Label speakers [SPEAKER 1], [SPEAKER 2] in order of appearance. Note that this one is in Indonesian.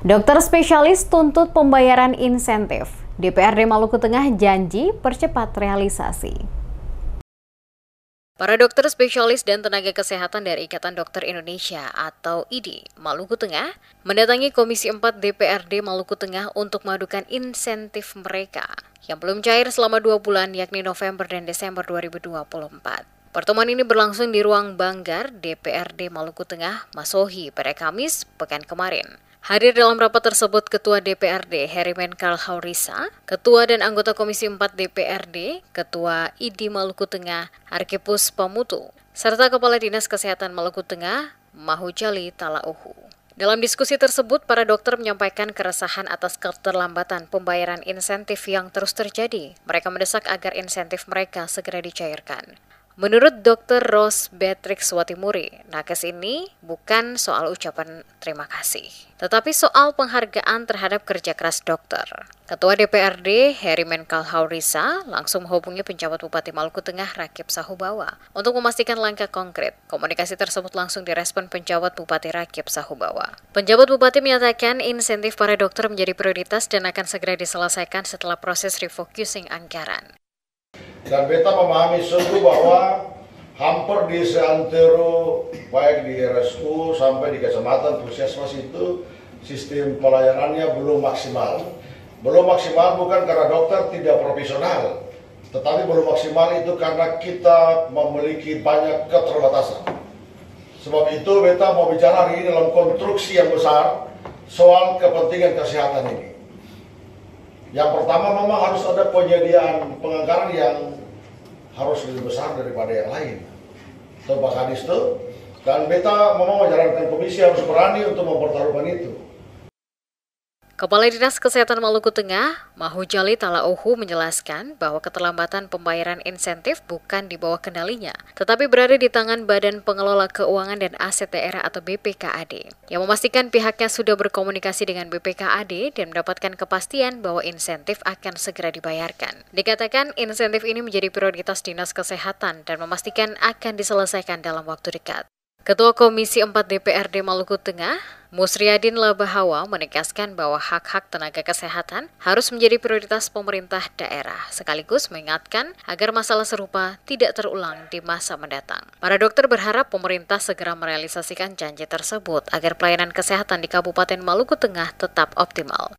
[SPEAKER 1] Dokter spesialis tuntut pembayaran insentif. DPRD Maluku Tengah janji percepat realisasi. Para dokter spesialis dan tenaga kesehatan dari Ikatan Dokter Indonesia atau IDI Maluku Tengah mendatangi Komisi 4 DPRD Maluku Tengah untuk mengadukan insentif mereka yang belum cair selama 2 bulan yakni November dan Desember 2024. Pertemuan ini berlangsung di ruang Banggar DPRD Maluku Tengah, Masohi pada Kamis pekan kemarin. Hadir dalam rapat tersebut Ketua DPRD Herimen Kalhaurisa, Ketua dan anggota Komisi 4 DPRD, Ketua IDI Maluku Tengah Arkipus Pamutu, serta Kepala Dinas Kesehatan Maluku Tengah Mahujali Talauhu. Dalam diskusi tersebut, para dokter menyampaikan keresahan atas keterlambatan pembayaran insentif yang terus terjadi. Mereka mendesak agar insentif mereka segera dicairkan. Menurut Dr. Rose Beatrix Watimuri, nakes ini bukan soal ucapan terima kasih, tetapi soal penghargaan terhadap kerja keras dokter. Ketua DPRD Herimen Kalhaurisa langsung menghubungi penjabat Bupati Maluku Tengah Rakip Sahubawa untuk memastikan langkah konkret. Komunikasi tersebut langsung direspon penjabat Bupati Rakip Sahubawa. Penjabat Bupati menyatakan insentif para dokter menjadi prioritas dan akan segera diselesaikan setelah proses refocusing anggaran.
[SPEAKER 2] Dan beta memahami sungguh bahwa hampir di seantero baik di RSU sampai di kecamatan puskesmas itu sistem pelayanannya belum maksimal. Belum maksimal bukan karena dokter tidak profesional, tetapi belum maksimal itu karena kita memiliki banyak keterbatasan. Sebab itu beta mau bicara hari ini dalam konstruksi yang besar soal kepentingan kesehatan ini. Yang pertama memang harus ada penyediaan penganggaran yang harus lebih besar daripada yang lain. Itu Pak Kadis itu. Dan beta memang menjalankan komisi harus berani untuk mempertaruhkan itu.
[SPEAKER 1] Kepala Dinas Kesehatan Maluku Tengah, Mahujali Talauhu menjelaskan bahwa keterlambatan pembayaran insentif bukan di bawah kendalinya, tetapi berada di tangan Badan Pengelola Keuangan dan Aset Daerah atau BPKAD, yang memastikan pihaknya sudah berkomunikasi dengan BPKAD dan mendapatkan kepastian bahwa insentif akan segera dibayarkan. Dikatakan insentif ini menjadi prioritas Dinas Kesehatan dan memastikan akan diselesaikan dalam waktu dekat. Ketua Komisi 4 DPRD Maluku Tengah, Musriadin Labahawa menegaskan bahwa hak-hak tenaga kesehatan harus menjadi prioritas pemerintah daerah, sekaligus mengingatkan agar masalah serupa tidak terulang di masa mendatang. Para dokter berharap pemerintah segera merealisasikan janji tersebut agar pelayanan kesehatan di Kabupaten Maluku Tengah tetap optimal.